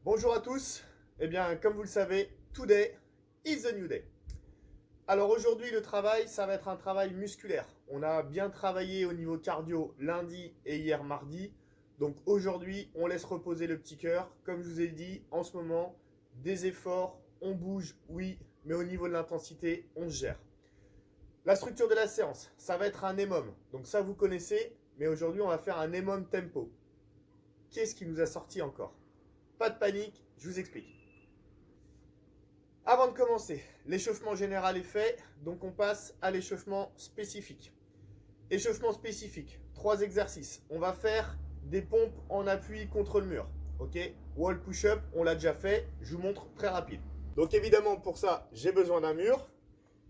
Bonjour à tous. Eh bien, comme vous le savez, today is the new day. Alors aujourd'hui, le travail, ça va être un travail musculaire. On a bien travaillé au niveau cardio lundi et hier mardi. Donc aujourd'hui, on laisse reposer le petit cœur. Comme je vous ai dit, en ce moment, des efforts, on bouge, oui, mais au niveau de l'intensité, on se gère. La structure de la séance, ça va être un EMOM. Donc ça, vous connaissez, mais aujourd'hui, on va faire un EMOM tempo. Qu'est-ce qui nous a sorti encore? Pas de panique, je vous explique. Avant de commencer, l'échauffement général est fait, donc on passe à l'échauffement spécifique. Échauffement spécifique, 3 exercices. On va faire des pompes en appui contre le mur. Ok, wall push-up, on l'a déjà fait, je vous montre très rapide. Donc évidemment pour ça, j'ai besoin d'un mur.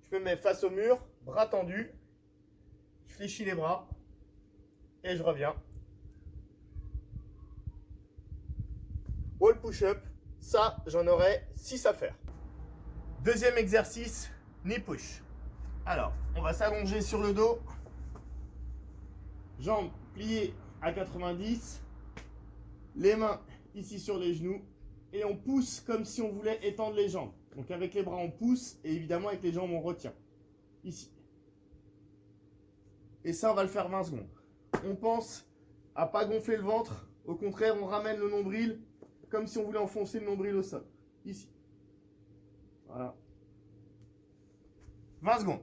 Je me mets face au mur, bras tendus, je fléchis les bras et je reviens. Wall push-up, ça j'en aurai 6 à faire. Deuxième exercice, knee push. Alors, on va s'allonger sur le dos, jambes pliées à 90, les mains ici sur les genoux, et on pousse comme si on voulait étendre les jambes. Donc avec les bras on pousse, et évidemment avec les jambes on retient. Ici. Et ça on va le faire 20 secondes. On pense à pas gonfler le ventre, au contraire on ramène le nombril, comme si on voulait enfoncer le nombril au sol. Ici. Voilà. 20 secondes.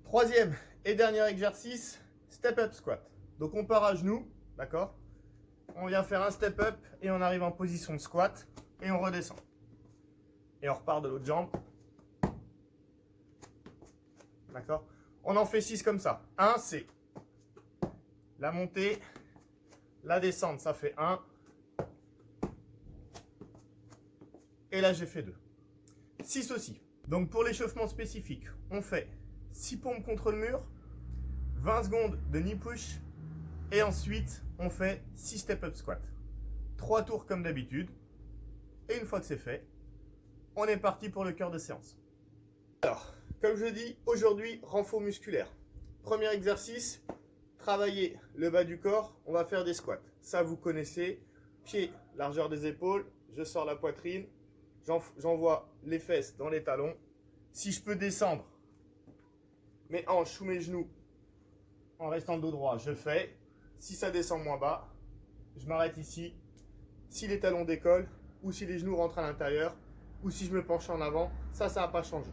Troisième et dernier exercice, step up squat. Donc on part à genoux, d'accord? On vient faire un step up et on arrive en position de squat et on redescend. Et on repart de l'autre jambe. D'accord? On en fait 6 comme ça. 1, c'est la montée, la descente, ça fait 1. Et là j'ai fait 2. 6 aussi. Donc pour l'échauffement spécifique, on fait 6 pompes contre le mur, 20 secondes de knee push, et ensuite on fait 6 step-up squat. 3 tours comme d'habitude, et une fois que c'est fait, on est parti pour le cœur de séance. Alors, comme je dis, aujourd'hui, renfort musculaire. Premier exercice, travailler le bas du corps, on va faire des squats. Ça vous connaissez, pied, largeur des épaules, je sors la poitrine, j'envoie les fesses dans les talons. Si je peux descendre mes hanches ou mes genoux en restant dos droit, je fais. Si ça descend moins bas, je m'arrête ici. Si les talons décollent, ou si les genoux rentrent à l'intérieur, ou si je me penche en avant, ça n'a pas changé.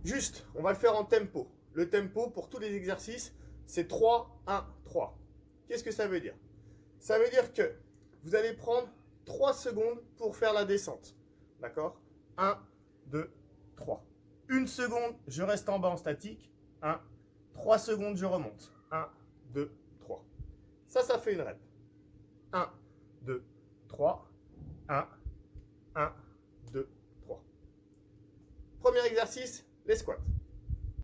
Juste, on va le faire en tempo. Le tempo pour tous les exercices, c'est 3, 1, 3. Qu'est-ce que ça veut dire? Ça veut dire que vous allez prendre 3 secondes pour faire la descente. D'accord? 1, 2, 3. 1 seconde, je reste en bas en statique. 1, 3 secondes, je remonte. 1, 2, 3. Ça fait une rep. 1, 2, 3. 1, 1, 2, 3. Premier exercice, les squats.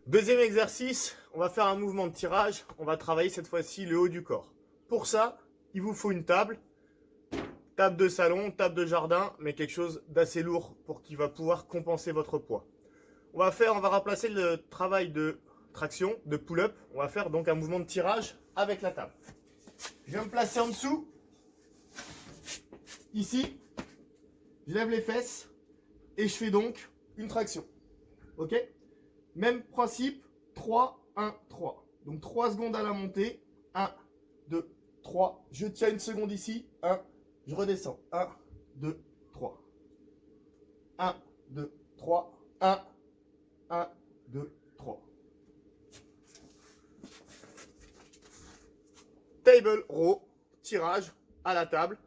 Deuxième exercice, on va faire un mouvement de tirage. On va travailler cette fois-ci le haut du corps. Pour ça, il vous faut une table. Table de salon, table de jardin, mais quelque chose d'assez lourd pour qu'il va pouvoir compenser votre poids. On va remplacer le travail de traction, de pull-up. On va faire donc un mouvement de tirage avec la table. Je vais me placer en dessous. Ici, je lève les fesses et je fais donc une traction. Ok? Même principe, 3, 1, 3. Donc 3 secondes à la montée. 1, 2, 3. Je tiens une seconde ici. 1, je redescends. 1, 2, 3. 1, 2, 3. 1, 1, 2, 3. Table row, tirage à la table,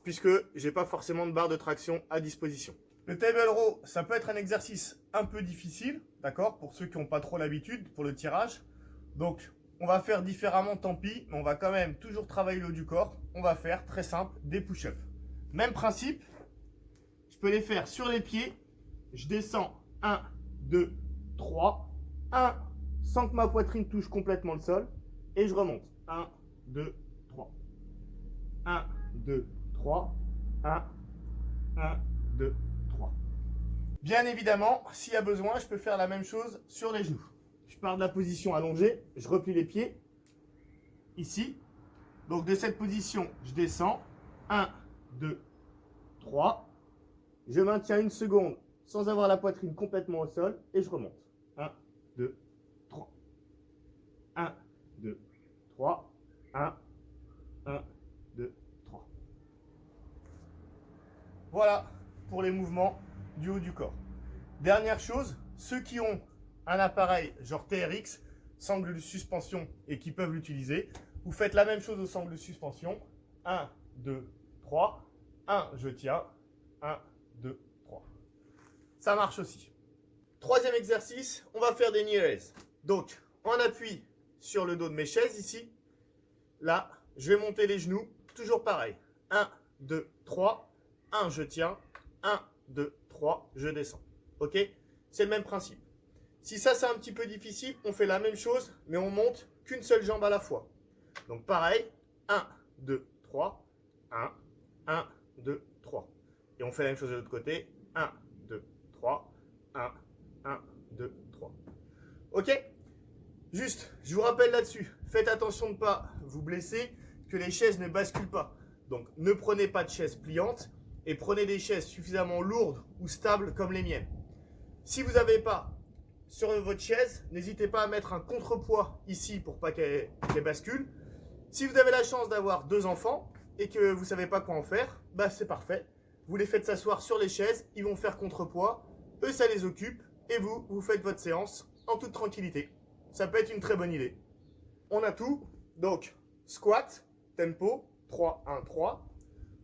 puisque j'ai pas forcément de barre de traction à disposition. Le table row, ça peut être un exercice un peu difficile, d'accord, pour ceux qui n'ont pas trop l'habitude pour le tirage. Donc, on va faire différemment, tant pis, mais on va quand même toujours travailler le haut du corps. On va faire, très simple, des push-ups. Même principe, je peux les faire sur les pieds. Je descends 1, 2, 3. 1, sans que ma poitrine touche complètement le sol. Et je remonte. 1, 2, 3. 1, 2, 3. 1, 1, 2, 3. Bien évidemment, s'il y a besoin, je peux faire la même chose sur les genoux. Je pars de la position allongée, je replie les pieds, ici. Donc de cette position, je descends. 1, 2, 3. Je maintiens une seconde sans avoir la poitrine complètement au sol et je remonte. 1, 2, 3. 1, 2, 3. 1, 2, 3. Voilà pour les mouvements du haut du corps. Dernière chose, ceux qui ont un appareil genre TRX, sangle de suspension et qui peuvent l'utiliser, vous faites la même chose au sangle de suspension. 1, 2, 3. 1, je tiens. 1, 2, 3. Ça marche aussi. Troisième exercice, on va faire des knee raises. Donc, on appuie sur le dos de mes chaises ici. Là, je vais monter les genoux. Toujours pareil. 1, 2, 3. 1, je tiens. 1, 2, 3, je descends. Ok? C'est le même principe. Si ça, c'est un petit peu difficile, on fait la même chose, mais on monte qu'une seule jambe à la fois. Donc, pareil. 1, 2, 3. 1, 1, 2, 3. Et on fait la même chose de l'autre côté. 1, 2, 3. 1, 1, 2, 3. Ok? Juste, je vous rappelle là-dessus, faites attention de ne pas vous blesser, que les chaises ne basculent pas. Donc, ne prenez pas de chaises pliantes et prenez des chaises suffisamment lourdes ou stables comme les miennes. Si vous n'avez pas sur votre chaise, n'hésitez pas à mettre un contrepoids ici pour pas qu'elle bascule. Si vous avez la chance d'avoir 2 enfants et que vous ne savez pas quoi en faire, bah c'est parfait. Vous les faites s'asseoir sur les chaises, ils vont faire contrepoids, eux ça les occupe et vous faites votre séance en toute tranquillité. Ça peut être une très bonne idée. On a tout. Donc, squat, tempo, 3, 1, 3.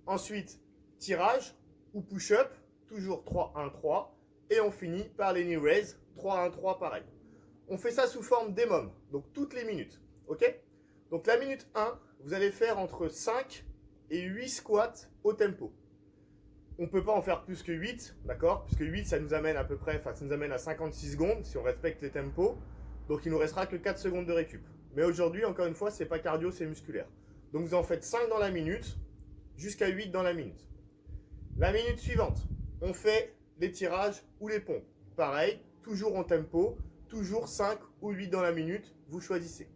Ensuite, tirage ou push-up, toujours 3, 1, 3. Et on finit par les knee raises, 3, 1, 3, pareil. On fait ça sous forme d'EMOM, donc toutes les minutes. Ok? Donc la minute 1, vous allez faire entre 5 et 8 squats au tempo. On ne peut pas en faire plus que 8, d'accord? Puisque 8, ça nous amène à peu près, ça nous amène à 56 secondes si on respecte les tempos. Donc il nous restera que 4 secondes de récup. Mais aujourd'hui, encore une fois, c'est pas cardio, c'est musculaire. Donc vous en faites 5 dans la minute, jusqu'à 8 dans la minute. La minute suivante, on fait les tirages ou les pompes. Pareil, toujours en tempo, toujours 5 ou 8 dans la minute, vous choisissez.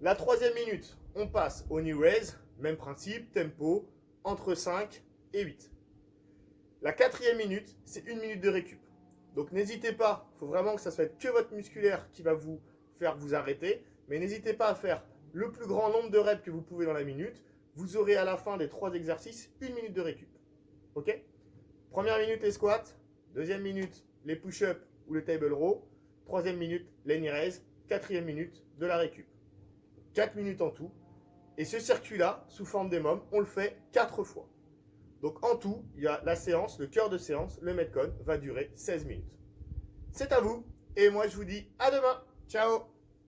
La troisième minute, on passe au knee raise, même principe, tempo, entre 5 et 8. La quatrième minute, c'est 1 minute de récup. Donc n'hésitez pas, il faut vraiment que ça soit que votre musculaire qui va vous faire vous arrêter, mais n'hésitez pas à faire le plus grand nombre de reps que vous pouvez dans la minute. Vous aurez à la fin des 3 exercices 1 minute de récup. Ok? Première minute les squats, deuxième minute les push-ups ou les table row, troisième minute les knee raises, quatrième minute de la récup. 4 minutes en tout. Et ce circuit-là, sous forme d'EMOM, on le fait 4 fois. Donc en tout, il y a la séance, le cœur de séance, le Metcon, va durer 16 minutes. C'est à vous, et moi je vous dis à demain. Ciao!